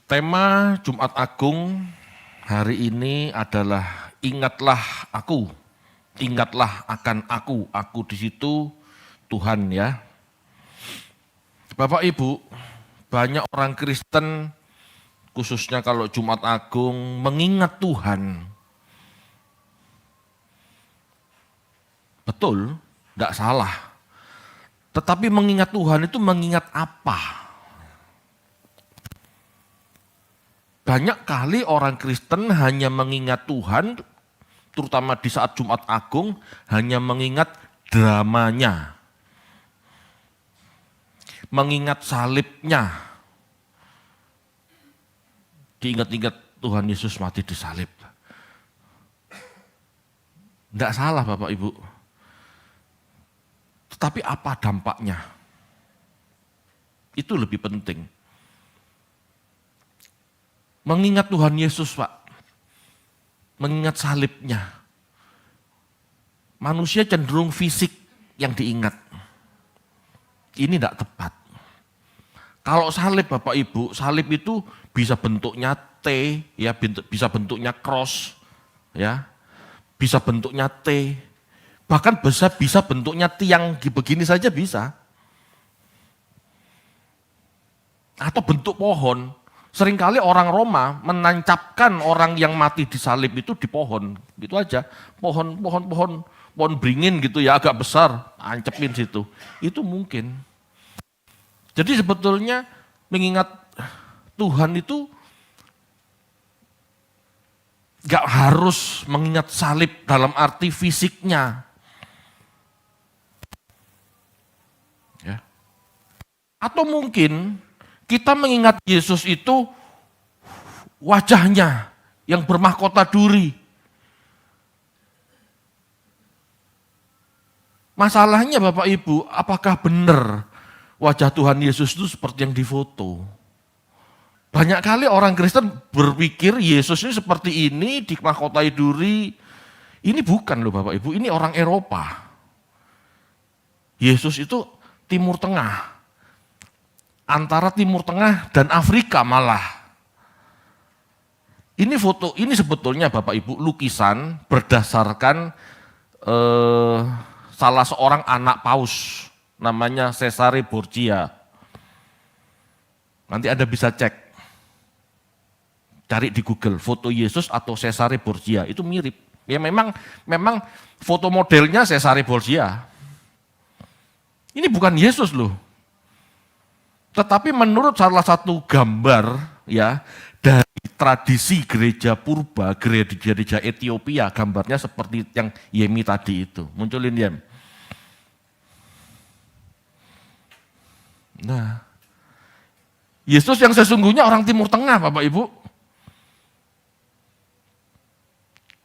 Tema Jumat Agung hari ini adalah ingatlah aku, ingatlah akan aku di situ Tuhan ya. Bapak Ibu, banyak orang Kristen khususnya kalau Jumat Agung mengingat Tuhan. Betul, tidak salah. Tetapi mengingat Tuhan itu mengingat apa? Banyak kali orang Kristen hanya mengingat Tuhan, terutama di saat Jumat Agung, hanya mengingat dramanya. Mengingat salibnya. Diingat-ingat Tuhan Yesus mati di salib. Tidak salah Bapak Ibu. Tetapi apa dampaknya? Itu lebih penting. Mengingat Tuhan Yesus, Pak. Mengingat salibnya. Manusia cenderung fisik yang diingat. Ini tidak tepat. Kalau salib Bapak Ibu, salib itu bisa bentuknya T, ya, bisa bentuknya cross, ya, bisa bentuknya T, bahkan bisa bentuknya tiang begini saja bisa. Atau bentuk pohon. Seringkali orang Roma menancapkan orang yang mati di salib itu di pohon, gitu aja. Pohon beringin gitu ya, agak besar, ancepin situ. Itu mungkin. Jadi sebetulnya mengingat Tuhan itu gak harus mengingat salib dalam arti fisiknya. Ya. Atau mungkin kita mengingat Yesus itu wajahnya yang bermahkota duri. Masalahnya Bapak Ibu, apakah benar wajah Tuhan Yesus itu seperti yang difoto? Banyak kali orang Kristen berpikir Yesus ini seperti ini, dimahkotai duri. Ini bukan loh Bapak Ibu, ini orang Eropa. Yesus itu Timur Tengah. Antara Timur Tengah dan Afrika malah. Ini foto, ini sebetulnya Bapak Ibu lukisan berdasarkan salah seorang anak paus, namanya Cesare Borgia. Nanti Anda bisa cek, cari di Google, foto Yesus atau Cesare Borgia, itu mirip. Ya memang foto modelnya Cesare Borgia. Ini bukan Yesus loh. Tetapi menurut salah satu gambar ya dari tradisi gereja purba, gereja Ethiopia, gambarnya seperti yang Yemi tadi itu. Munculin Yem. Nah, Yesus yang sesungguhnya orang Timur Tengah Bapak Ibu.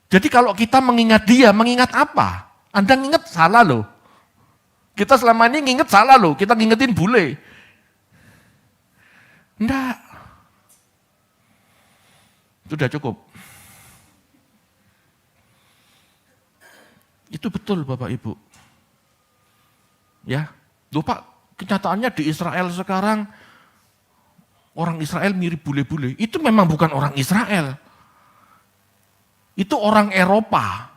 Jadi kalau kita mengingat dia, mengingat apa? Anda nginget salah loh. Kita selama ini nginget salah loh, kita ngingetin bule. Enggak. Sudah cukup. Itu betul Bapak Ibu. Ya, loh Pak, kenyataannya di Israel sekarang orang Israel mirip bule-bule. Itu memang bukan orang Israel. Itu orang Eropa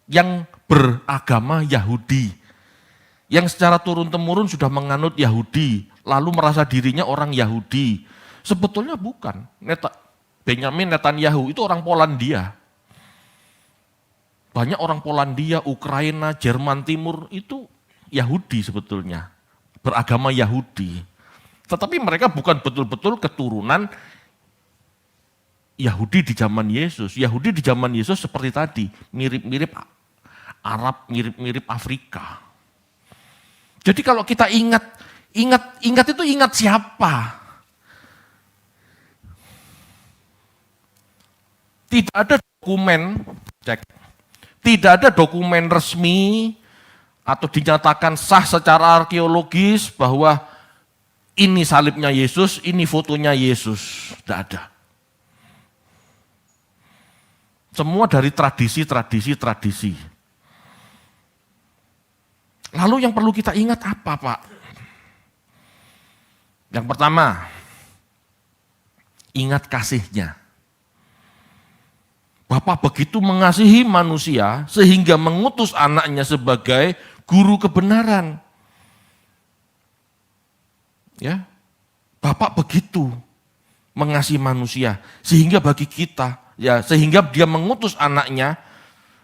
yang beragama Yahudi. Yang secara turun-temurun sudah menganut Yahudi, lalu merasa dirinya orang Yahudi. Sebetulnya bukan. Benyamin Netanyahu itu orang Polandia. Banyak orang Polandia, Ukraina, Jerman Timur itu Yahudi sebetulnya. Beragama Yahudi. Tetapi mereka bukan betul-betul keturunan Yahudi di zaman Yesus. Yahudi di zaman Yesus seperti tadi, mirip-mirip Arab, mirip-mirip Afrika. Jadi kalau kita ingat itu ingat siapa? Tidak ada dokumen, tidak ada dokumen resmi atau dinyatakan sah secara arkeologis bahwa ini salibnya Yesus, ini fotonya Yesus. Tidak ada. Semua dari tradisi. Lalu yang perlu kita ingat apa Pak? Yang pertama, ingat kasih-Nya. Bapa begitu mengasihi manusia sehingga mengutus anaknya sebagai guru kebenaran. Ya, Bapak begitu mengasihi manusia sehingga bagi kita, ya, sehingga dia mengutus anaknya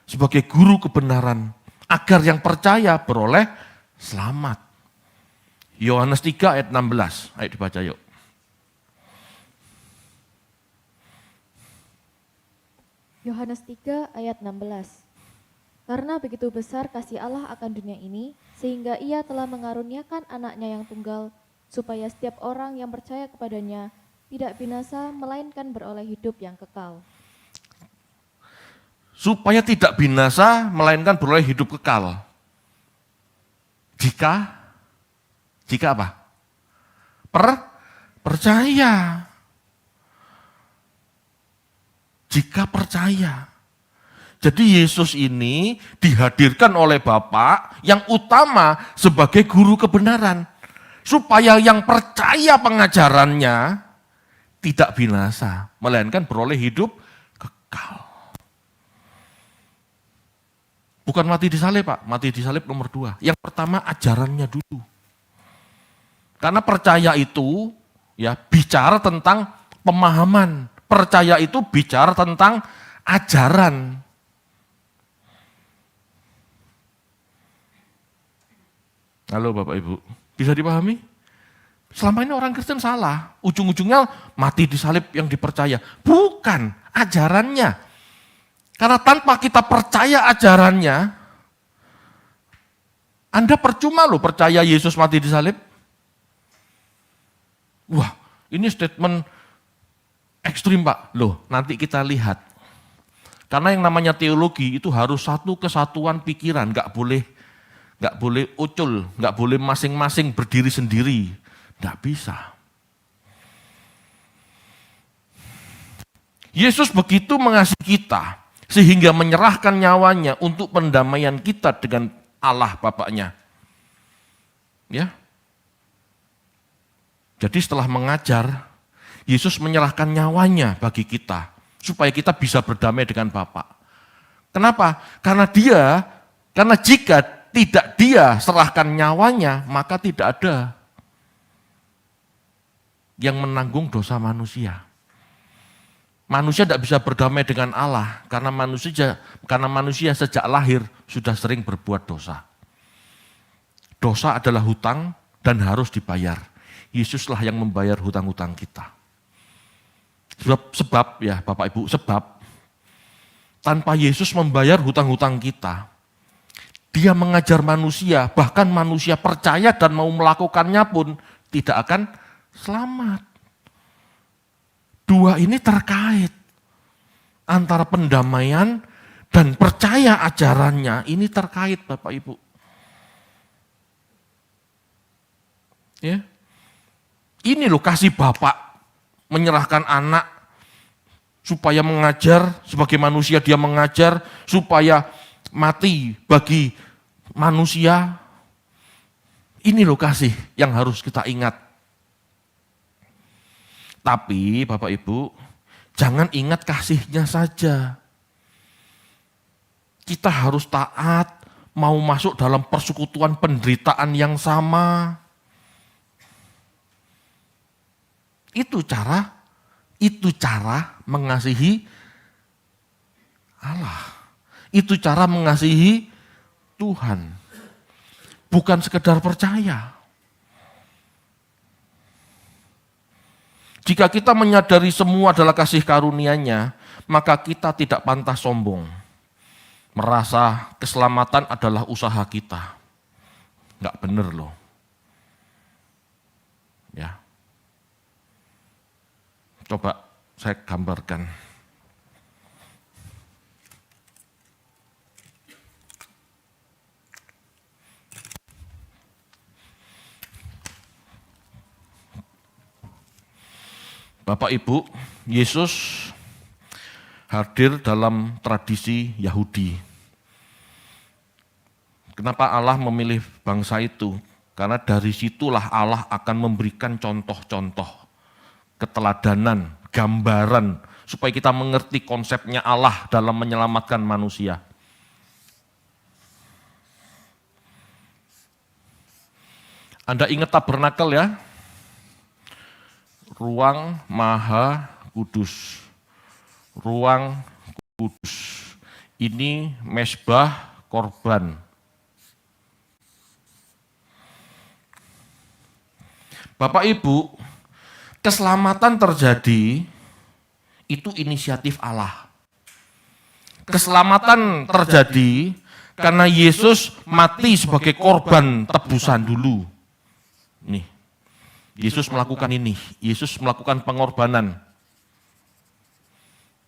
sebagai guru kebenaran agar yang percaya beroleh selamat. Yohanes 3 ayat 16, ayo dibaca yuk. Yohanes 3 ayat 16. Karena begitu besar kasih Allah akan dunia ini, sehingga Ia telah mengaruniakan anaknya yang tunggal, supaya setiap orang yang percaya kepadanya tidak binasa, melainkan beroleh hidup yang kekal. Supaya tidak binasa, melainkan beroleh hidup kekal. Jika apa? Percaya. Jika percaya. Jadi Yesus ini dihadirkan oleh Bapa yang utama sebagai guru kebenaran. Supaya yang percaya pengajarannya tidak binasa, melainkan beroleh hidup kekal. Bukan mati di salib, Pak. Mati di salib nomor 2. Yang pertama ajarannya dulu. Karena percaya itu ya bicara tentang pemahaman. Percaya itu bicara tentang ajaran. Halo Bapak Ibu, bisa dipahami? Selama ini orang Kristen salah. Ujung-ujungnya mati di salib yang dipercaya. Bukan, ajarannya. Karena tanpa kita percaya ajarannya, Anda percuma loh percaya Yesus mati di salib. Wah, ini statement ekstrim Pak. Loh, nanti kita lihat. Karena yang namanya teologi itu harus satu kesatuan pikiran, nggak boleh ucul, nggak boleh masing-masing berdiri sendiri, nggak bisa. Yesus begitu mengasihi kita sehingga menyerahkan nyawanya untuk pendamaian kita dengan Allah Bapaknya. Ya. Jadi setelah mengajar, Yesus menyerahkan nyawanya bagi kita supaya kita bisa berdamai dengan Bapa. Kenapa? Karena jika tidak Dia serahkan nyawanya, maka tidak ada yang menanggung dosa manusia. Manusia tidak bisa berdamai dengan Allah karena manusia sejak lahir sudah sering berbuat dosa. Dosa adalah hutang dan harus dibayar. Yesuslah yang membayar hutang-hutang kita. Sebab ya Bapak Ibu, sebab tanpa Yesus membayar hutang-hutang kita, Dia mengajar manusia, bahkan manusia percaya dan mau melakukannya pun tidak akan selamat. Dua ini terkait. Antara pendamaian dan percaya ajarannya, ini terkait Bapak Ibu. Ya. Ini loh kasih Bapak menyerahkan anak supaya mengajar, sebagai manusia Dia mengajar, supaya mati bagi manusia. Ini loh kasih yang harus kita ingat. Tapi Bapak Ibu, jangan ingat kasih-Nya saja. Kita harus taat, mau masuk dalam persekutuan penderitaan yang sama. Itu cara mengasihi Allah. Itu cara mengasihi Tuhan. Bukan sekedar percaya. Jika kita menyadari semua adalah kasih karunia-Nya, maka kita tidak pantas sombong. Merasa keselamatan adalah usaha kita. Enggak benar loh. Ya. Coba saya gambarkan. Bapak Ibu, Yesus hadir dalam tradisi Yahudi. Kenapa Allah memilih bangsa itu? Karena dari situlah Allah akan memberikan contoh-contoh, keteladanan, gambaran, supaya kita mengerti konsepnya Allah dalam menyelamatkan manusia. Anda ingat tabernakel ya? Ruang Maha Kudus. Ruang kudus. Ini mezbah korban. Bapak Ibu, keselamatan terjadi itu inisiatif Allah. Keselamatan terjadi karena Yesus mati sebagai korban tebusan dulu. Nih, Yesus melakukan ini. Yesus melakukan pengorbanan.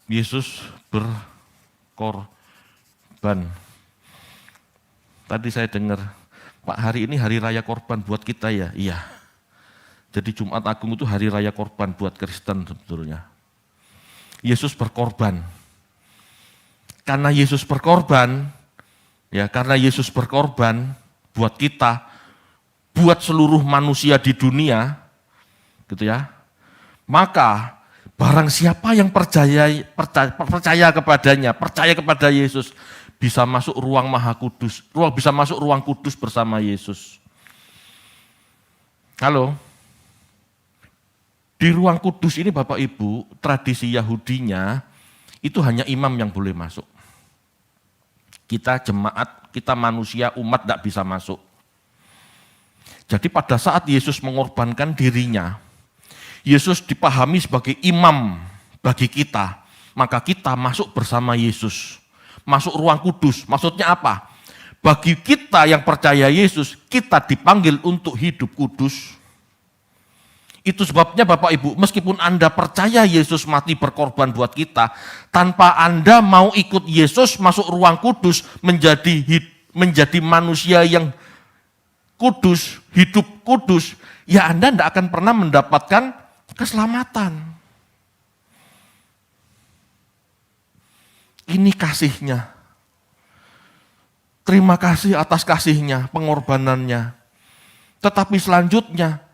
Yesus berkorban. Tadi saya dengar, Pak, hari ini hari raya korban buat kita ya? Iya. Jadi Jumat Agung itu hari raya korban buat Kristen sebetulnya. Yesus berkorban. Karena Yesus berkorban, karena Yesus berkorban buat kita, buat seluruh manusia di dunia, gitu ya. Maka barang siapa yang percaya kepadanya, percaya kepada Yesus, bisa masuk ruang Maha Kudus, bisa masuk ruang kudus bersama Yesus. Halo? Di ruang kudus ini Bapak Ibu, tradisi Yahudinya, itu hanya imam yang boleh masuk. Kita jemaat, kita manusia, umat tidak bisa masuk. Jadi pada saat Yesus mengorbankan dirinya, Yesus dipahami sebagai imam bagi kita, maka kita masuk bersama Yesus. Masuk ruang kudus, maksudnya apa? Bagi kita yang percaya Yesus, kita dipanggil untuk hidup kudus. Itu sebabnya Bapak Ibu, meskipun Anda percaya Yesus mati berkorban buat kita, tanpa Anda mau ikut Yesus masuk ruang kudus, menjadi manusia yang kudus, hidup kudus, ya Anda tidak akan pernah mendapatkan keselamatan. Ini kasihnya. Terima kasih atas kasihnya, pengorbanannya. Tetapi selanjutnya,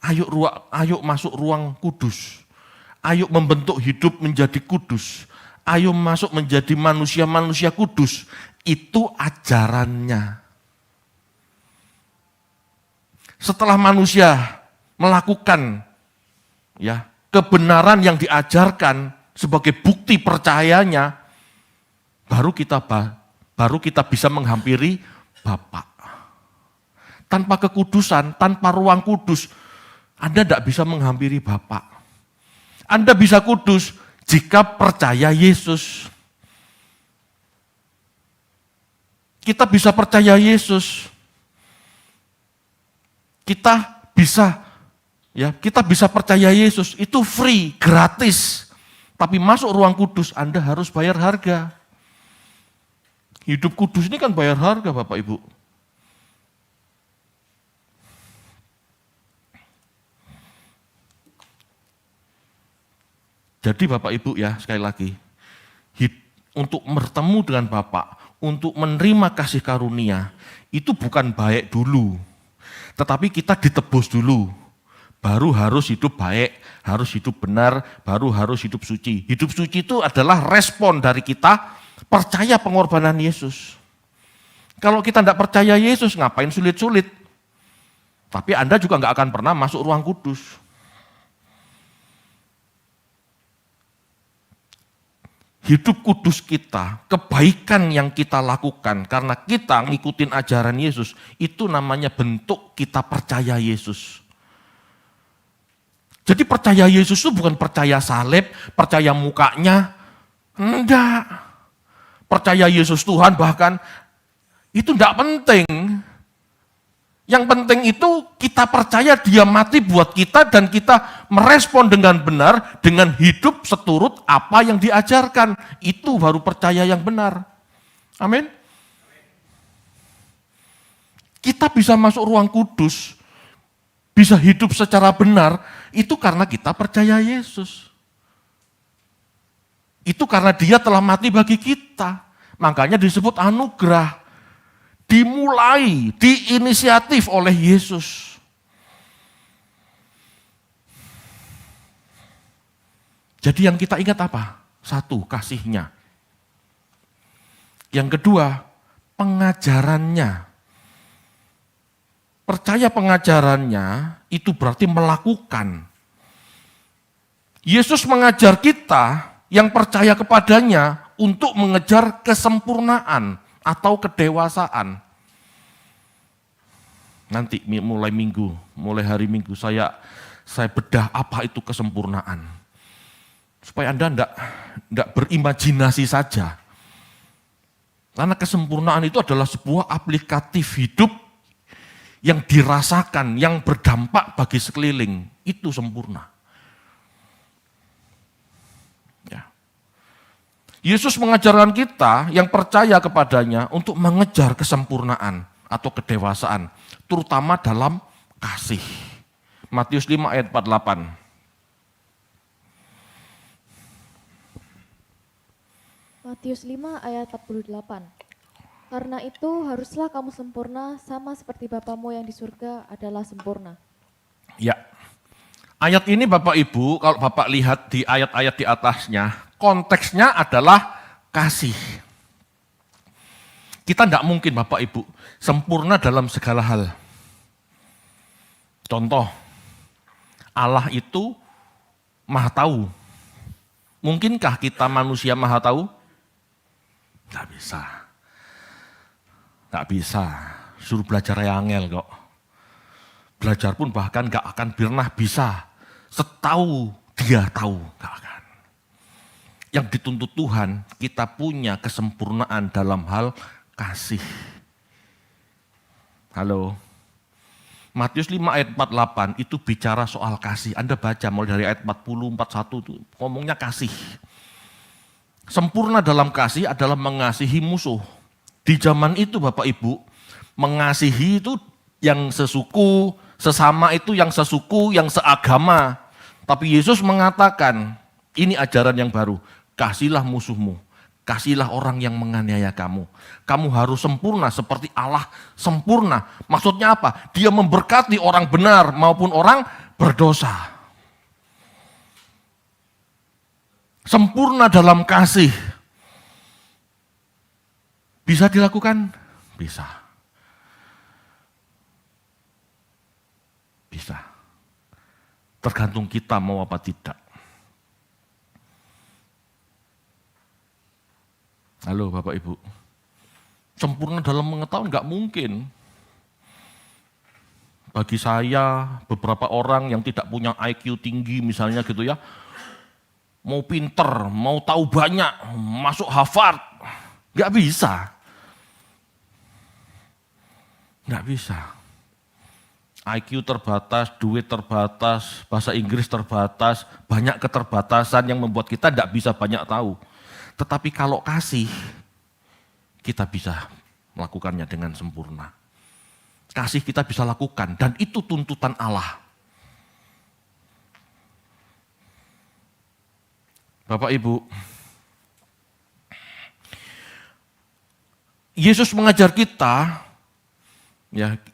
ayo masuk ruang kudus. Ayo membentuk hidup menjadi kudus. Ayo masuk menjadi manusia-manusia kudus. Itu ajarannya. Setelah manusia melakukan kebenaran yang diajarkan sebagai bukti percayanya, baru kita bisa menghampiri Bapa. Tanpa kekudusan, tanpa ruang kudus, Anda tidak bisa menghampiri Bapa. Anda bisa kudus jika percaya Yesus. Kita bisa percaya Yesus. Kita bisa percaya Yesus, itu free, gratis. Tapi masuk ruang kudus, Anda harus bayar harga. Hidup kudus ini kan bayar harga, Bapak Ibu. Jadi Bapak Ibu sekali lagi, untuk bertemu dengan Bapak, untuk menerima kasih karunia, itu bukan baik dulu. Tetapi kita ditebus dulu. Baru harus hidup baik, harus hidup benar, baru harus hidup suci. Hidup suci itu adalah respon dari kita percaya pengorbanan Yesus. Kalau kita tidak percaya Yesus, ngapain sulit-sulit? Tapi Anda juga nggak akan pernah masuk ruang kudus. Hidup kudus kita, kebaikan yang kita lakukan karena kita ngikutin ajaran Yesus, itu namanya bentuk kita percaya Yesus. Jadi percaya Yesus itu bukan percaya salib, percaya mukanya, enggak. Percaya Yesus Tuhan bahkan, itu enggak penting. Yang penting itu kita percaya dia mati buat kita dan kita merespon dengan benar, dengan hidup seturut apa yang diajarkan. Itu baru percaya yang benar. Amin. Kita bisa masuk ruang kudus, bisa hidup secara benar, itu karena kita percaya Yesus. Itu karena dia telah mati bagi kita. Makanya disebut anugerah. dimulai, diinisiatif oleh Yesus. Jadi yang kita ingat apa? Satu, kasih-Nya. Yang kedua, pengajarannya. Percaya pengajarannya itu berarti melakukan. Yesus mengajar kita yang percaya kepadanya untuk mengejar kesempurnaan atau kedewasaan. Nanti mulai hari Minggu saya bedah apa itu kesempurnaan. Supaya Anda enggak berimajinasi saja. Karena kesempurnaan itu adalah sebuah aplikatif hidup yang dirasakan, yang berdampak bagi sekeliling. Itu sempurna. Ya. Yesus mengajarkan kita yang percaya kepadanya untuk mengejar kesempurnaan atau kedewasaan, terutama dalam kasih. Matius 5 ayat 48. Matius 5 ayat 48. Karena itu haruslah kamu sempurna sama seperti Bapamu yang di surga adalah sempurna. Ya, ayat ini Bapak Ibu, kalau Bapak lihat di ayat-ayat di atasnya, konteksnya adalah kasih. Kita tidak mungkin Bapak Ibu sempurna dalam segala hal. Contoh, Allah itu maha tahu. Mungkinkah kita manusia maha tahu? Tidak bisa. Tidak bisa. Suruh belajar yang angel kok. Belajar pun bahkan gak akan pernah bisa. Setahu dia tahu, gak akan. Yang dituntut Tuhan, kita punya kesempurnaan dalam hal kasih. Halo. Matius 5 ayat 48 itu bicara soal kasih. Anda baca mulai dari ayat 40, 41 itu ngomongnya kasih. Sempurna dalam kasih adalah mengasihi musuh. Di zaman itu Bapak Ibu, mengasihi itu yang sesuku, sesama itu yang sesuku, yang seagama. Tapi Yesus mengatakan, ini ajaran yang baru, kasihilah musuhmu, kasihilah orang yang menganiaya kamu. Kamu harus sempurna seperti Allah sempurna. Maksudnya apa? Dia memberkati orang benar maupun orang berdosa. Sempurna dalam kasih. Bisa dilakukan? Bisa. Bisa. Tergantung kita mau apa tidak. Halo Bapak Ibu. Sempurna dalam mengetahui enggak mungkin. Bagi saya, beberapa orang yang tidak punya IQ tinggi misalnya gitu ya, mau pinter, mau tahu banyak, masuk Harvard, nggak bisa. Nggak bisa. IQ terbatas, duit terbatas, bahasa Inggris terbatas, banyak keterbatasan yang membuat kita nggak bisa banyak tahu. Tetapi kalau kasih, kita bisa melakukannya dengan sempurna. Kasih kita bisa lakukan, dan itu tuntutan Allah. Bapak Ibu, Yesus mengajar kita,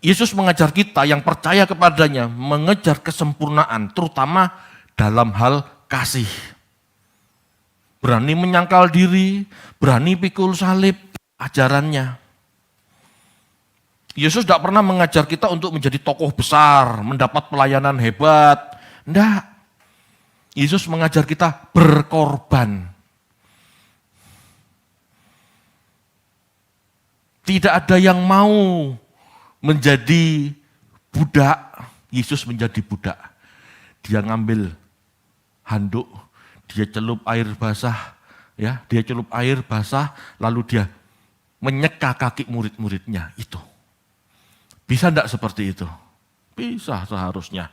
Yesus mengajar kita yang percaya kepadanya mengejar kesempurnaan, terutama dalam hal kasih. Berani menyangkal diri, berani pikul salib, ajarannya. Yesus tidak pernah mengajar kita untuk menjadi tokoh besar, mendapat pelayanan hebat. Tidak. Yesus mengajar kita berkorban. Tidak ada yang mau menjadi budak, Yesus menjadi budak. Dia ngambil handuk, dia celup air basah, dia celup air basah, lalu dia menyeka kaki murid-muridnya. Itu. Bisa enggak seperti itu? Bisa seharusnya.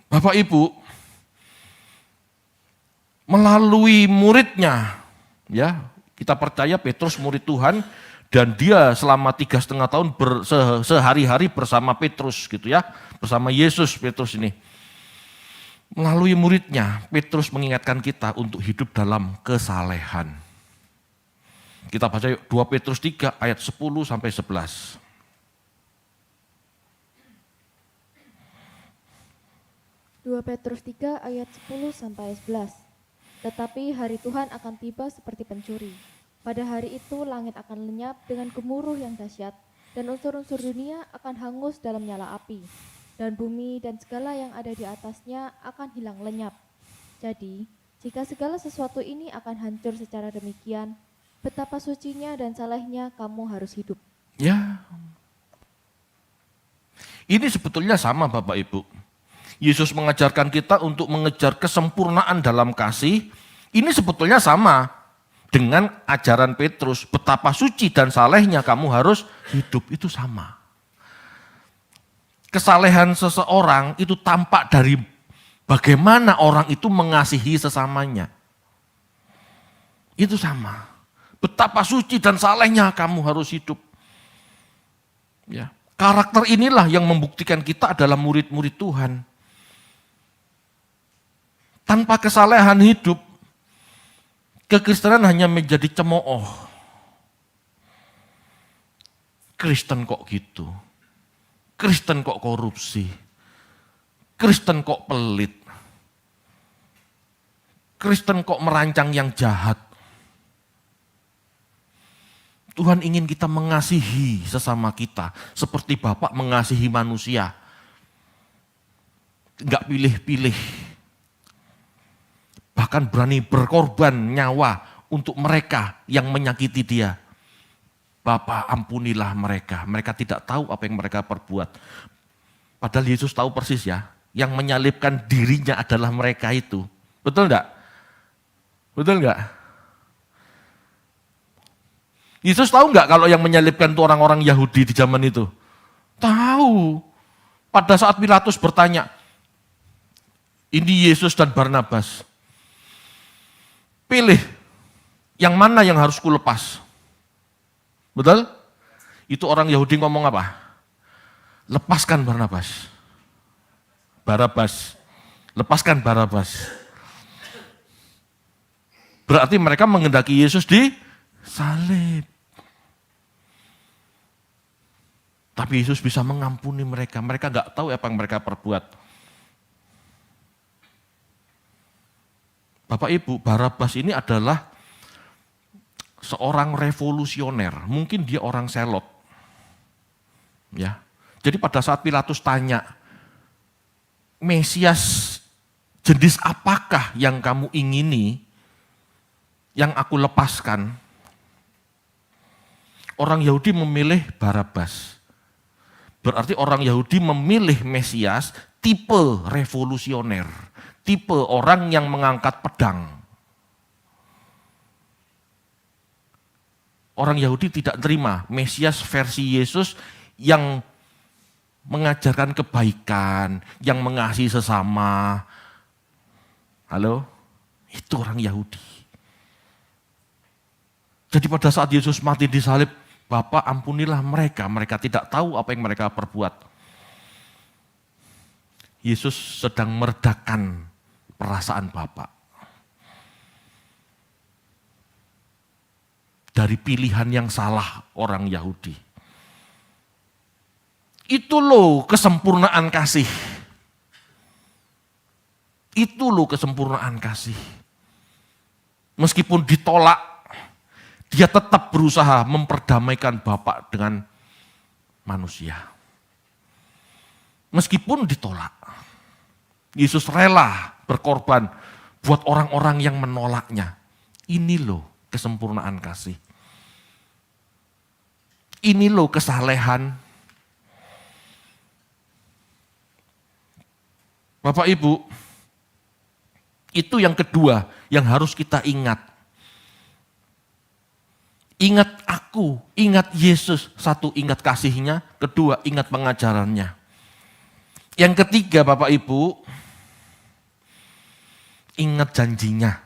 Bapak Ibu, melalui muridnya, kita percaya Petrus murid Tuhan, dan dia selama 3,5 tahun sehari-hari bersama Petrus gitu ya, bersama Yesus Petrus ini. Melalui muridnya, Petrus mengingatkan kita untuk hidup dalam kesalehan. Kita baca yuk 2 Petrus 3 ayat 10 sampai 11. 2 Petrus 3 ayat 10 sampai 11. Tetapi hari Tuhan akan tiba seperti pencuri. Pada hari itu langit akan lenyap dengan gemuruh yang dahsyat, dan unsur-unsur dunia akan hangus dalam nyala api, dan bumi dan segala yang ada di atasnya akan hilang lenyap. Jadi, jika segala sesuatu ini akan hancur secara demikian, betapa sucinya dan salehnya kamu harus hidup. Ya, ini sebetulnya sama Bapak Ibu. Yesus mengajarkan kita untuk mengejar kesempurnaan dalam kasih. Ini sebetulnya sama dengan ajaran Petrus. Betapa suci dan salehnya kamu harus hidup, itu sama. Kesalehan seseorang itu tampak dari bagaimana orang itu mengasihi sesamanya. Itu sama. Betapa suci dan salehnya kamu harus hidup. Ya. Karakter inilah yang membuktikan kita adalah murid-murid Tuhan. Tanpa kesalehan hidup, kekristenan hanya menjadi cemooh. Kristen kok gitu? Kristen kok korupsi? Kristen kok pelit? Kristen kok merancang yang jahat? Tuhan ingin kita mengasihi sesama kita seperti Bapak mengasihi manusia. Enggak pilih-pilih. Bahkan berani berkorban nyawa untuk mereka yang menyakiti dia. Bapa, ampunilah mereka. Mereka tidak tahu apa yang mereka perbuat. Padahal Yesus tahu persis ya. Yang menyalibkan dirinya adalah mereka itu. Betul enggak? Betul enggak? Yesus tahu enggak kalau yang menyalibkan itu orang-orang Yahudi di zaman itu? Tahu. Pada saat Pilatus bertanya, ini Yesus dan Barnabas. Pilih, yang mana yang harus kulepas? Betul? Itu orang Yahudi ngomong apa? Lepaskan Barnabas. Barabas. Lepaskan Barabas. Berarti mereka menghendaki Yesus disalib. Tapi Yesus bisa mengampuni mereka. Mereka nggak tahu apa yang mereka perbuat. Bapak Ibu, Barabas ini adalah seorang revolusioner. Mungkin dia orang selot. Ya. Jadi pada saat Pilatus tanya, Mesias jenis apakah yang kamu ingini, yang aku lepaskan? Orang Yahudi memilih Barabas. Berarti orang Yahudi memilih Mesias tipe revolusioner. Tipe orang yang mengangkat pedang. Orang Yahudi tidak terima Mesias versi Yesus yang mengajarkan kebaikan, yang mengasihi sesama. Halo? Itu orang Yahudi. Jadi pada saat Yesus mati disalib, Bapa ampunilah mereka, mereka tidak tahu apa yang mereka perbuat. Yesus sedang meredakan perasaan Bapak. Dari pilihan yang salah orang Yahudi. Itu loh kesempurnaan kasih. Itu loh kesempurnaan kasih. Meskipun ditolak, dia tetap berusaha memperdamaikan Bapak dengan manusia. Meskipun ditolak, Yesus rela berkorban buat orang-orang yang menolaknya. Ini loh kesempurnaan kasih. Ini loh kesalehan. Bapak Ibu, itu yang kedua yang harus kita ingat. Ingat aku, ingat Yesus. Satu, ingat kasihnya. Kedua, ingat pengajarannya. Yang ketiga Bapak Ibu, ingat janjinya.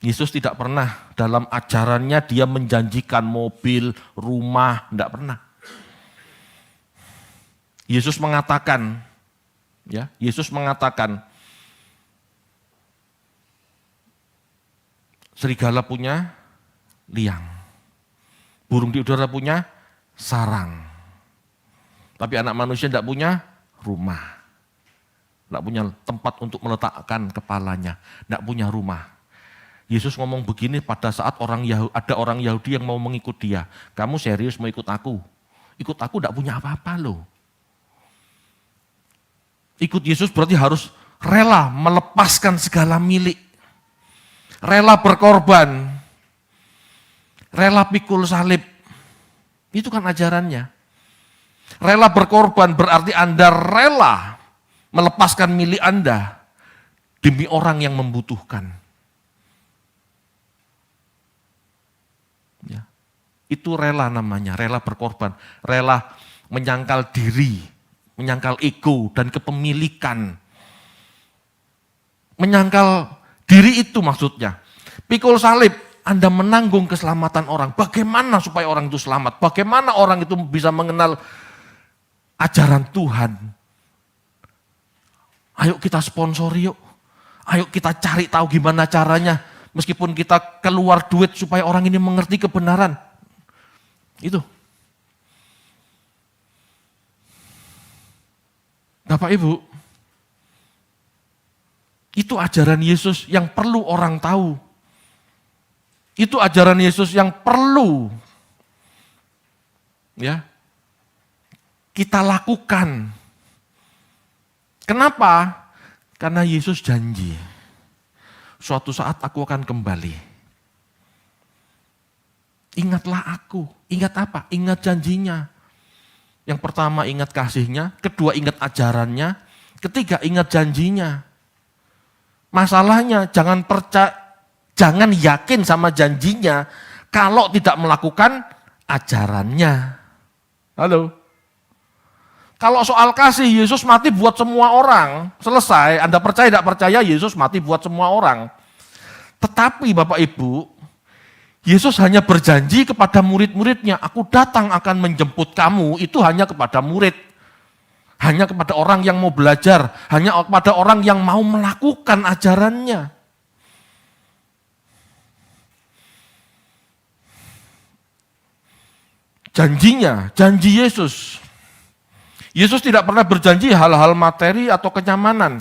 Yesus tidak pernah dalam ajarannya dia menjanjikan mobil, rumah, tidak pernah. Yesus mengatakan, serigala punya liang. Burung di udara punya sarang. Tapi anak manusia tidak punya rumah. Tidak punya tempat untuk meletakkan kepalanya. Tidak punya rumah. Yesus ngomong begini pada saat ada orang Yahudi yang mau mengikut dia. Kamu serius mau ikut aku? Ikut aku tidak punya apa-apa loh. Ikut Yesus berarti harus rela melepaskan segala milik. Rela berkorban. Rela pikul salib. Itu kan ajarannya. Rela berkorban berarti Anda rela melepaskan milik Anda demi orang yang membutuhkan. Ya. Itu rela namanya, rela berkorban, rela menyangkal diri, menyangkal ego dan kepemilikan. Menyangkal diri itu maksudnya. Pikul salib, Anda menanggung keselamatan orang. Bagaimana supaya orang itu selamat? Bagaimana orang itu bisa mengenal ajaran Tuhan? Ayo kita sponsori yuk. Ayo kita cari tahu gimana caranya. Meskipun kita keluar duit supaya orang ini mengerti kebenaran. Itu. Bapak Ibu, itu ajaran Yesus yang perlu orang tahu. Itu ajaran Yesus yang perlu ya kita lakukan. Kenapa? Karena Yesus janji, suatu saat aku akan kembali. Ingatlah aku. Ingat apa? Ingat janjinya. Yang pertama ingat kasihnya, kedua ingat ajarannya, ketiga ingat janjinya. Masalahnya jangan yakin sama janjinya kalau tidak melakukan ajarannya. Halo? Kalau soal kasih, Yesus mati buat semua orang. Selesai, Anda percaya tidak percaya, Yesus mati buat semua orang. Tetapi Bapak Ibu, Yesus hanya berjanji kepada murid-muridnya, aku datang akan menjemput kamu, itu hanya kepada murid. Hanya kepada orang yang mau belajar, hanya kepada orang yang mau melakukan ajarannya. Janjinya, janji Yesus. Yesus tidak pernah berjanji hal-hal materi atau kenyamanan.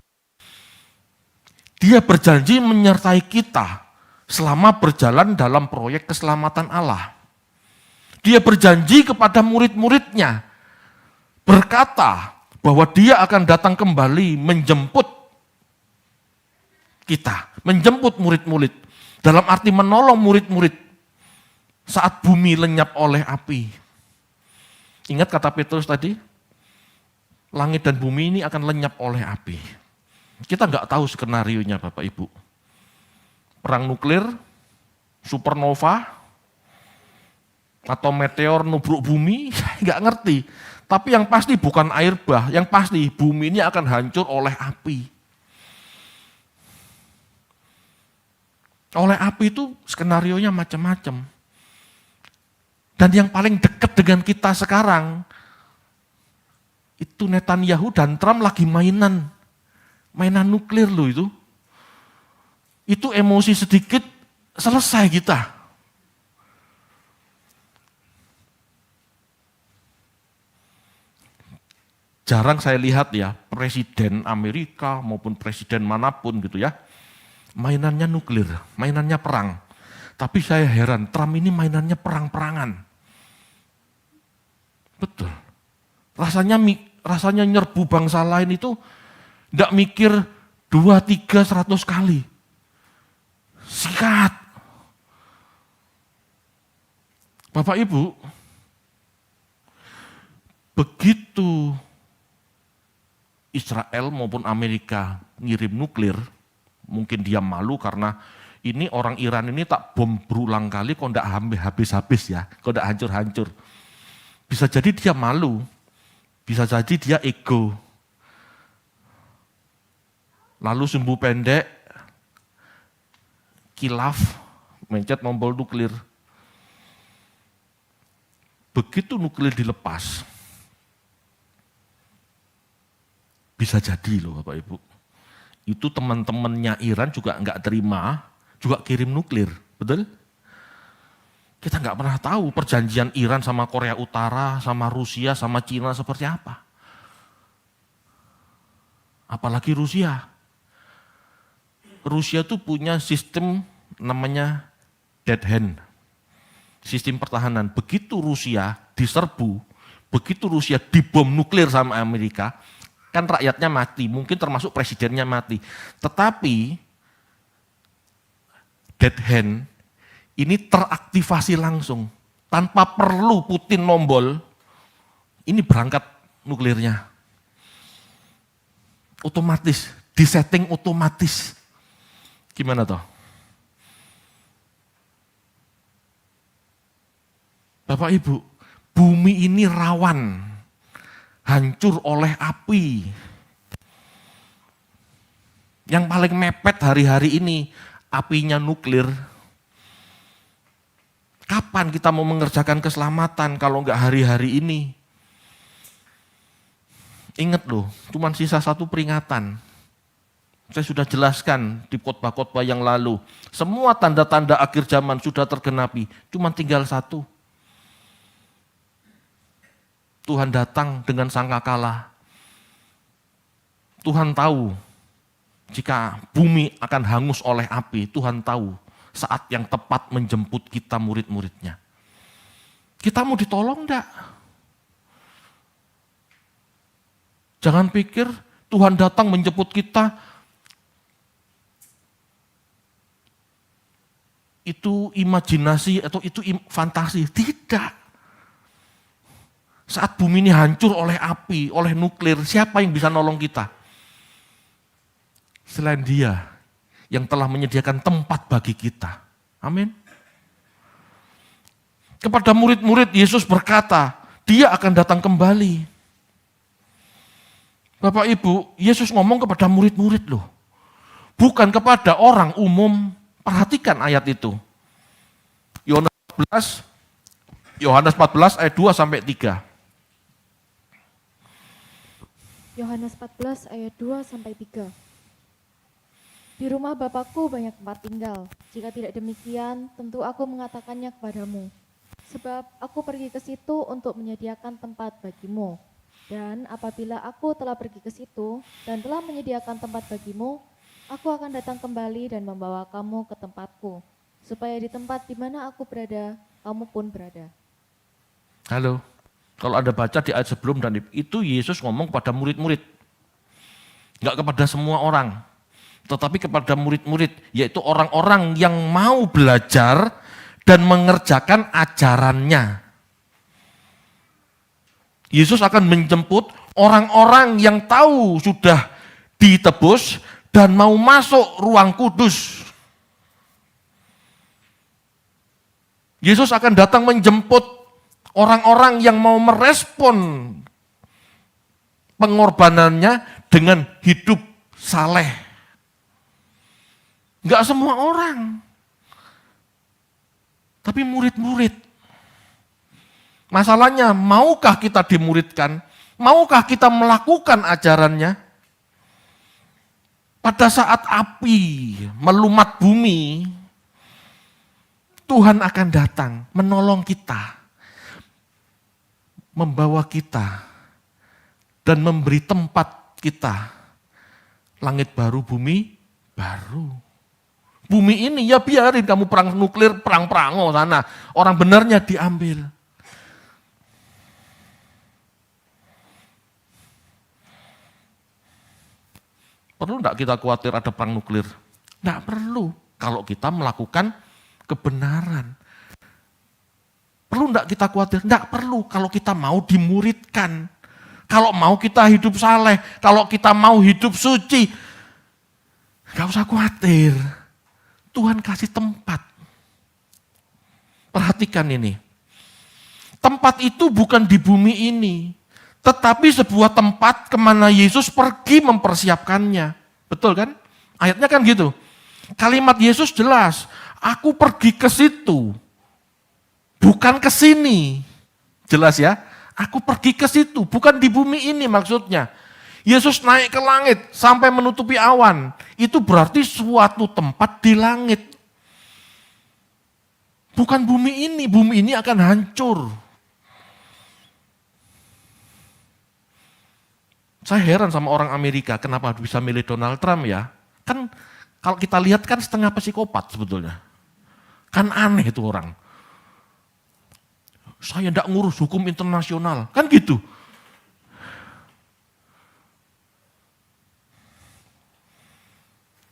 Dia berjanji menyertai kita selama berjalan dalam proyek keselamatan Allah. Dia berjanji kepada murid-muridnya, berkata bahwa dia akan datang kembali menjemput kita, menjemput murid-murid. Dalam arti menolong murid-murid saat bumi lenyap oleh api. Ingat kata Petrus tadi? Langit dan bumi ini akan lenyap oleh api. Kita nggak tahu skenarionya Bapak Ibu. Perang nuklir, supernova, atau meteor nubruk bumi, nggak ngerti. Tapi yang pasti bukan air bah, yang pasti bumi ini akan hancur oleh api. Oleh api itu skenarionya macam-macam. Dan yang paling dekat dengan kita sekarang, itu Netanyahu dan Trump lagi mainan nuklir loh itu. Itu emosi sedikit, selesai kita. Jarang saya lihat ya, presiden Amerika maupun presiden manapun gitu ya, mainannya nuklir, mainannya perang. Tapi saya heran, Trump ini mainannya perang-perangan. Betul. Rasanya nyerbu bangsa lain itu tidak mikir 2, 3, 100 kali. Sikat. Bapak Ibu, begitu Israel maupun Amerika ngirim nuklir, mungkin dia malu karena ini orang Iran ini tak bom berulang kali kok tidak habis-habis ya, kok tidak hancur-hancur. Bisa jadi dia malu. Bisa jadi dia ego. Lalu sumbu pendek, kilaf, mencet tombol nuklir. Begitu nuklir dilepas, bisa jadi loh Bapak Ibu. Itu teman-temannya Iran juga enggak terima, juga kirim nuklir, betul? Kita nggak pernah tahu perjanjian Iran sama Korea Utara, sama Rusia, sama Cina seperti apa. Apalagi Rusia. Rusia tuh punya sistem namanya dead hand. Sistem pertahanan. Begitu Rusia diserbu, begitu Rusia dibom nuklir sama Amerika, kan rakyatnya mati, mungkin termasuk presidennya mati. Tetapi dead hand ini teraktivasi langsung. Tanpa perlu Putin nombol, ini berangkat nuklirnya. Otomatis, disetting otomatis. Gimana toh? Bapak Ibu, bumi ini rawan hancur oleh api. Yang paling mepet hari-hari ini, apinya nuklir. Kapan kita mau mengerjakan keselamatan kalau enggak hari-hari ini? Ingat loh, cuma sisa satu peringatan. Saya sudah jelaskan di khotbah-khotbah yang lalu. Semua tanda-tanda akhir zaman sudah tergenapi, cuma tinggal satu. Tuhan datang dengan sangkakala. Tuhan tahu jika bumi akan hangus oleh api, Tuhan tahu saat yang tepat menjemput kita murid-muridnya. Kita mau ditolong enggak? Jangan pikir Tuhan datang menjemput kita, itu imajinasi atau itu fantasi. Tidak. Saat bumi ini hancur oleh api, oleh nuklir, siapa yang bisa nolong kita? Selain Dia yang telah menyediakan tempat bagi kita. Amin. Kepada murid-murid Yesus berkata, Dia akan datang kembali. Bapak Ibu, Yesus ngomong kepada murid-murid loh. Bukan kepada orang umum. Perhatikan ayat itu. Yohanes 14 ayat 2 sampai 3. Yohanes 14 ayat 2 sampai 3. Di rumah Bapakku banyak tempat tinggal. Jika tidak demikian, tentu aku mengatakannya kepadamu. Sebab aku pergi ke situ untuk menyediakan tempat bagimu. Dan apabila aku telah pergi ke situ dan telah menyediakan tempat bagimu, aku akan datang kembali dan membawa kamu ke tempatku, supaya di tempat di mana aku berada, kamu pun berada. Halo, kalau Anda baca di ayat sebelum dan itu Yesus ngomong kepada murid-murid. Enggak kepada semua orang, tetapi kepada murid-murid, yaitu orang-orang yang mau belajar dan mengerjakan ajarannya. Yesus akan menjemput orang-orang yang tahu sudah ditebus dan mau masuk ruang kudus. Yesus akan datang menjemput orang-orang yang mau merespon pengorbanannya dengan hidup saleh. Enggak semua orang, tapi murid-murid. Masalahnya, maukah kita dimuridkan? Maukah kita melakukan ajarannya? Pada saat api melumat bumi, Tuhan akan datang menolong kita, membawa kita, dan memberi tempat kita. Langit baru, bumi baru. Bumi ini ya biarin kamu perang nuklir, perang-perango sana. Orang benarnya diambil. Perlu enggak kita khawatir ada perang nuklir? Enggak perlu kalau kita melakukan kebenaran. Perlu enggak kita khawatir? Enggak perlu kalau kita mau dimuridkan. Kalau mau kita hidup saleh, kalau kita mau hidup suci. Enggak usah khawatir. Tuhan kasih tempat. Perhatikan ini. Tempat itu bukan di bumi ini. Tetapi sebuah tempat kemana Yesus pergi mempersiapkannya. Betul kan? Ayatnya kan gitu. Kalimat Yesus jelas. Aku pergi ke situ. Bukan ke sini. Jelas ya? Aku pergi ke situ. Bukan di bumi ini maksudnya. Yesus naik ke langit sampai menutupi awan. Itu berarti suatu tempat di langit. Bukan bumi ini akan hancur. Saya heran sama orang Amerika, kenapa bisa milih Donald Trump ya? Kan kalau kita lihat kan setengah psikopat sebetulnya. Kan aneh itu orang. Saya tidak ngurus hukum internasional, kan gitu.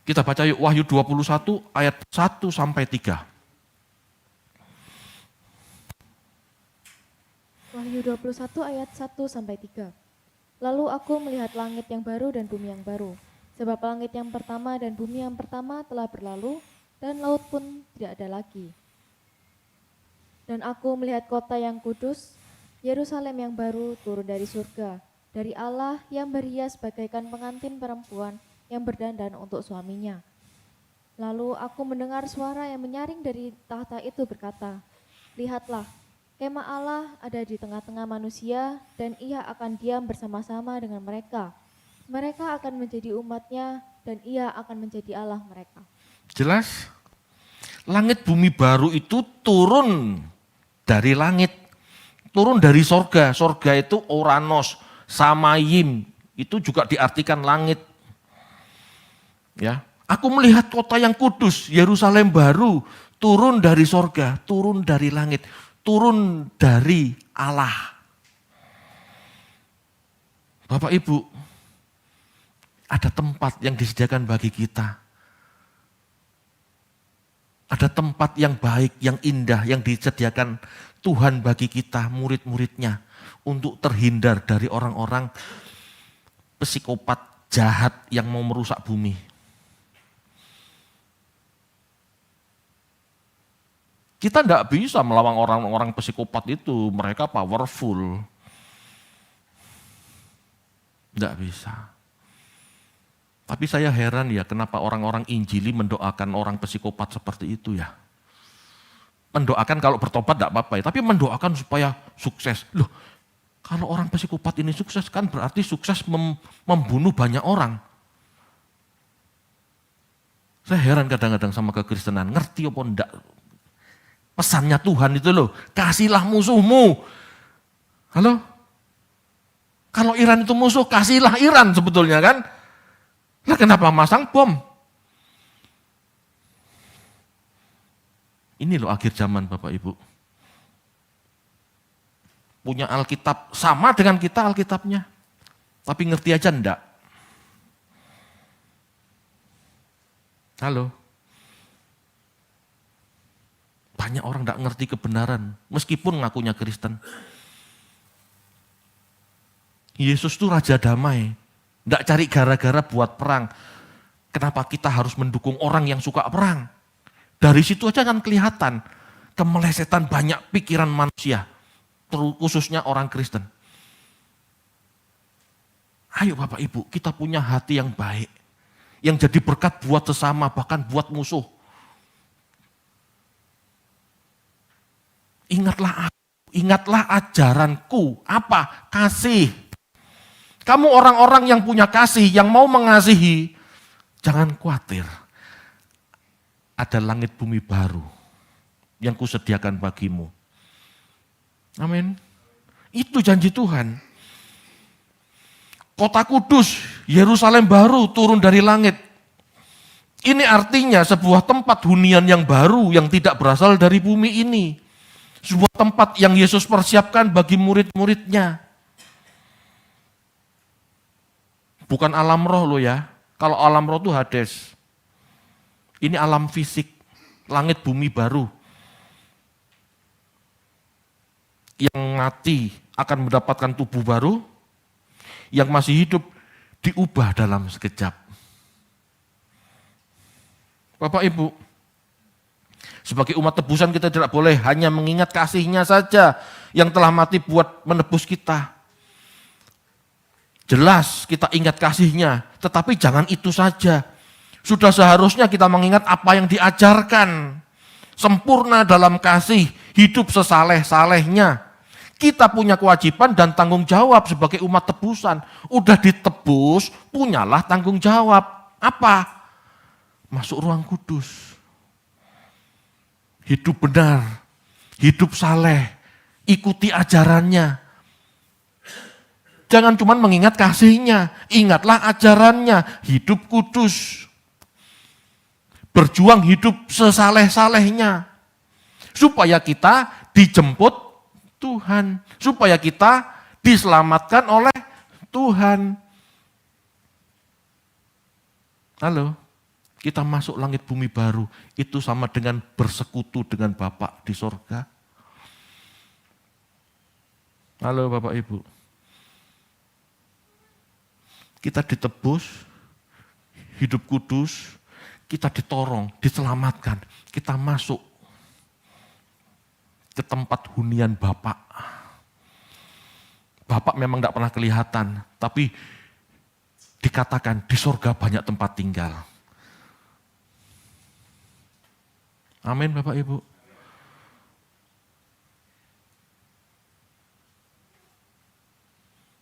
Kita baca yuk Wahyu 21 ayat 1 sampai 3. Wahyu 21 ayat 1 sampai 3. Lalu aku melihat langit yang baru dan bumi yang baru. Sebab langit yang pertama dan bumi yang pertama telah berlalu dan laut pun tidak ada lagi. Dan aku melihat kota yang kudus, Yerusalem yang baru turun dari surga, dari Allah yang berhias bagaikan pengantin perempuan yang berdandan untuk suaminya. Lalu aku mendengar suara yang menyaring dari tahta itu berkata, "Lihatlah, kemah Allah ada di tengah-tengah manusia dan ia akan diam bersama-sama dengan mereka. Mereka akan menjadi umatnya dan ia akan menjadi Allah mereka." Jelas? Langit bumi baru itu turun dari langit. Turun dari sorga. Sorga itu Oranos, Samayim. Itu juga diartikan langit. Ya, aku melihat kota yang kudus, Yerusalem baru, turun dari sorga, turun dari langit, turun dari Allah. Bapak Ibu, ada tempat yang disediakan bagi kita. Ada tempat yang baik, yang indah, yang disediakan Tuhan bagi kita, murid-muridnya, untuk terhindar dari orang-orang psikopat jahat yang mau merusak bumi. Kita tidak bisa melawan orang-orang psikopat itu, mereka powerful. Tidak bisa. Tapi saya heran ya, kenapa orang-orang Injili mendoakan orang psikopat seperti itu ya. Mendoakan kalau bertobat tidak apa-apa ya, tapi mendoakan supaya sukses. Loh, kalau orang psikopat ini sukses kan berarti sukses membunuh banyak orang. Saya heran kadang-kadang sama kekristenan, ngerti apa enggak pesannya Tuhan itu loh, kasihlah musuhmu. Halo? Kalau Iran itu musuh, kasihlah Iran sebetulnya kan. Lah kenapa masang bom? Ini loh akhir zaman Bapak Ibu. Punya Alkitab, sama dengan kita Alkitabnya. Tapi ngerti aja enggak. Halo? Banyak orang enggak ngerti kebenaran, meskipun ngakunya Kristen. Yesus itu Raja Damai, enggak cari gara-gara buat perang. Kenapa kita harus mendukung orang yang suka perang? Dari situ aja kan kelihatan kemelesetan banyak pikiran manusia, khususnya orang Kristen. Ayo Bapak Ibu, kita punya hati yang baik, yang jadi berkat buat sesama, bahkan buat musuh. Ingatlah ajaranku, apa? Kasih. Kamu orang-orang yang punya kasih, yang mau mengasihi, jangan khawatir. Ada langit bumi baru yang kusediakan bagimu. Amin. Itu janji Tuhan. Kota kudus, Yerusalem baru turun dari langit. Ini artinya sebuah tempat hunian yang baru yang tidak berasal dari bumi ini. Sebuah tempat yang Yesus persiapkan bagi murid-muridnya. Bukan alam roh loh ya. Kalau alam roh itu Hades. Ini alam fisik, langit bumi baru. Yang mati akan mendapatkan tubuh baru, yang masih hidup diubah dalam sekejap. Bapak Ibu, sebagai umat tebusan kita tidak boleh hanya mengingat kasih-Nya saja yang telah mati buat menebus kita. Jelas kita ingat kasih-Nya, tetapi jangan itu saja. Sudah seharusnya kita mengingat apa yang diajarkan. Sempurna dalam kasih, hidup sesaleh-salehnya. Kita punya kewajiban dan tanggung jawab sebagai umat tebusan. Udah ditebus, punyalah tanggung jawab. Apa? Masuk ruang kudus. hidup benar, hidup saleh, ikuti ajarannya. Jangan cuma mengingat kasihnya, ingatlah ajarannya, hidup kudus. Berjuang hidup sesaleh-salehnya. Supaya kita dijemput Tuhan. Supaya kita diselamatkan oleh Tuhan. Halo, kita masuk langit bumi baru. Itu sama dengan bersekutu dengan Bapa di sorga. Halo Bapak Ibu. Kita ditebus, hidup kudus, kita ditorong, diselamatkan. Kita masuk ke tempat hunian Bapak. Bapak memang tidak pernah kelihatan, tapi dikatakan di sorga banyak tempat tinggal. Amin Bapak Ibu.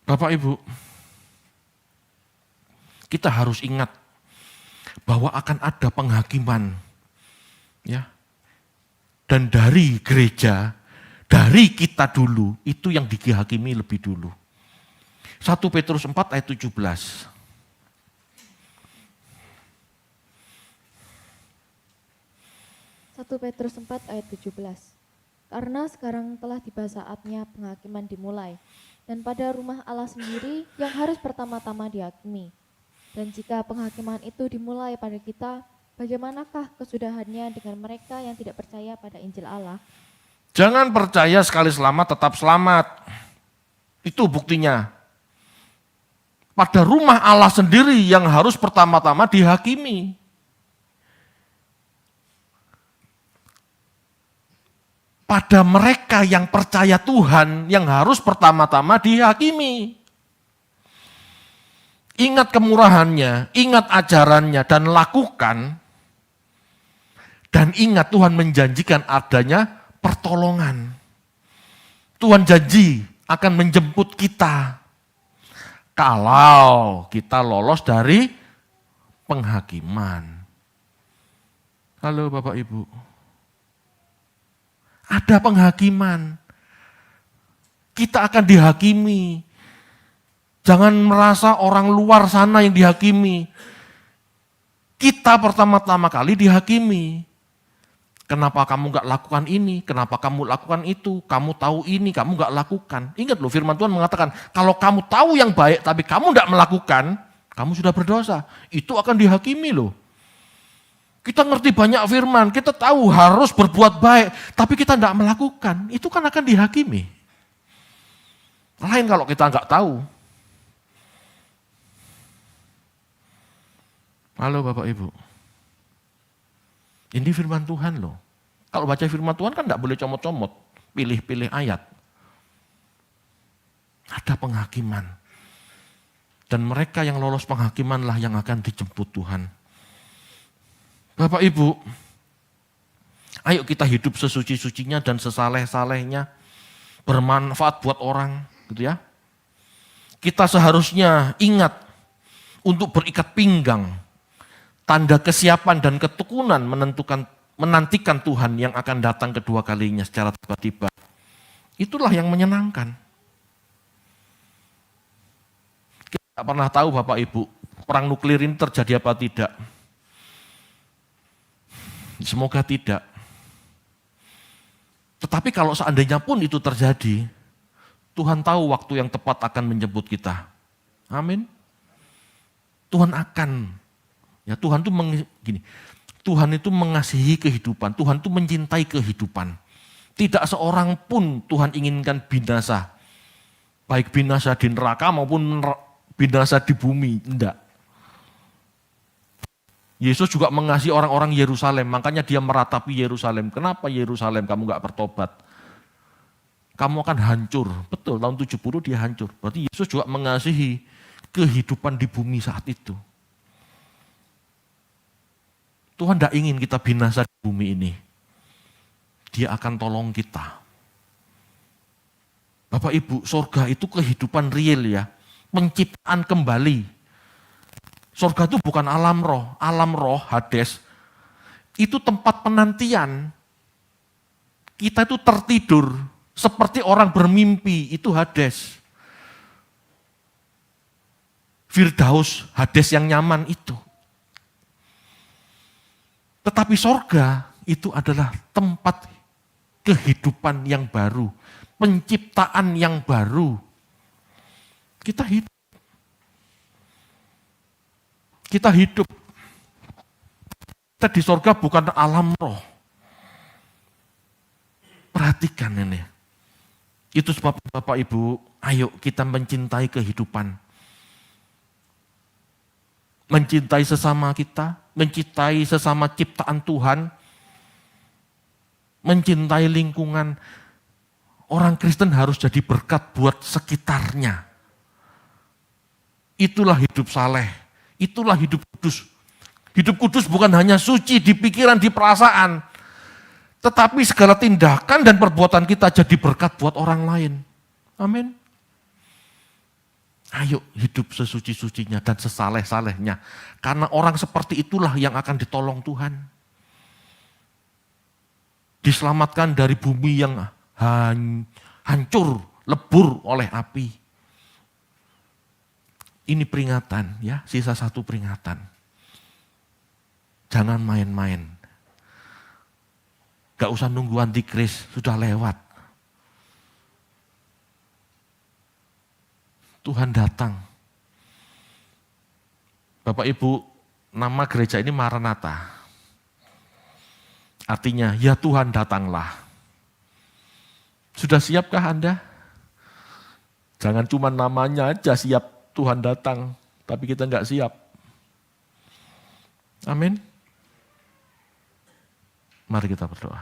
Bapak Ibu, kita harus ingat bahwa akan ada penghakiman. Ya. Dan dari gereja, dari kita dulu, itu yang dihakimi lebih dulu. 1 Petrus 4 ayat 17. 1 Petrus 4 ayat 17. Karena sekarang telah tiba saatnya penghakiman dimulai, dan pada rumah Allah sendiri yang harus pertama-tama dihakimi. Dan jika penghakiman itu dimulai pada kita, bagaimanakah kesudahannya dengan mereka yang tidak percaya pada Injil Allah? Jangan percaya sekali selamat tetap selamat. Itu buktinya. Pada rumah Allah sendiri yang harus pertama-tama dihakimi. Pada mereka yang percaya Tuhan yang harus pertama-tama dihakimi. Ingat kemurahannya, ingat ajarannya, dan lakukan. Dan ingat Tuhan menjanjikan adanya pertolongan. Tuhan janji akan menjemput kita. Kalau kita lolos dari penghakiman. Halo Bapak Ibu. Ada penghakiman. Kita akan dihakimi. Jangan merasa orang luar sana yang dihakimi. Kita pertama-tama kali dihakimi. Kenapa kamu gak lakukan ini? Kenapa kamu lakukan itu? Kamu tahu ini, kamu gak lakukan. Ingat loh, firman Tuhan mengatakan, kalau kamu tahu yang baik tapi kamu gak melakukan, kamu sudah berdosa. Itu akan dihakimi loh. Kita ngerti banyak firman, kita tahu harus berbuat baik, tapi kita gak melakukan. Itu kan akan dihakimi. Lain kalau kita gak tahu. Halo Bapak Ibu. Ini firman Tuhan loh. Kalau baca firman Tuhan kan tidak boleh comot-comot, pilih-pilih ayat. Ada penghakiman. Dan mereka yang lolos penghakiman lah yang akan dijemput Tuhan. Bapak Ibu, ayo kita hidup sesuci-sucinya dan sesaleh-salehnya, bermanfaat buat orang, gitu ya. Kita seharusnya ingat untuk berikat pinggang. Tanda kesiapan dan ketekunan menantikan Tuhan yang akan datang kedua kalinya secara tiba-tiba. Itulah yang menyenangkan. Kita tidak pernah tahu Bapak Ibu, perang nuklir ini terjadi apa tidak. Semoga tidak. Tetapi kalau seandainya pun itu terjadi, Tuhan tahu waktu yang tepat akan menjemput kita. Amin. Tuhan akan. Ya, Tuhan itu mengasihi kehidupan, Tuhan itu mencintai kehidupan. Tidak seorang pun Tuhan inginkan binasa. Baik binasa di neraka maupun binasa di bumi, enggak. Yesus juga mengasihi orang-orang Yerusalem, makanya dia meratapi Yerusalem. Kenapa Yerusalem kamu enggak bertobat? Kamu akan hancur. Betul, tahun 70 dia hancur. Berarti Yesus juga mengasihi kehidupan di bumi saat itu. Tuhan tidak ingin kita binasa di bumi ini. Dia akan tolong kita. Bapak Ibu, surga itu kehidupan real ya. Penciptaan kembali. Surga itu bukan alam roh, Hades. Itu tempat penantian. Kita itu tertidur seperti orang bermimpi, itu Hades. Firdaus, Hades yang nyaman itu. Tetapi sorga itu adalah tempat kehidupan yang baru, penciptaan yang baru. Kita hidup. Kita hidup. Kita di sorga bukan alam roh. Perhatikan ini. Itu sebab Bapak Ibu, ayo kita mencintai kehidupan. Mencintai sesama kita, mencintai sesama ciptaan Tuhan, mencintai lingkungan. Orang Kristen harus jadi berkat buat sekitarnya. Itulah hidup saleh, itulah hidup kudus. Hidup kudus bukan hanya suci di pikiran, di perasaan, tetapi segala tindakan dan perbuatan kita jadi berkat buat orang lain. Amin. Ayo hidup sesuci-sucinya dan sesaleh-salehnya. Karena orang seperti itulah yang akan ditolong Tuhan. Diselamatkan dari bumi yang hancur, lebur oleh api. Ini peringatan ya, sisa satu peringatan. Jangan main-main. Gak usah nunggu antikris, sudah lewat. Tuhan datang. Bapak Ibu, nama gereja ini Maranatha. Artinya, ya Tuhan datanglah. Sudah siapkah Anda? Jangan cuma namanya aja siap Tuhan datang, tapi kita enggak siap. Amin. Mari kita berdoa.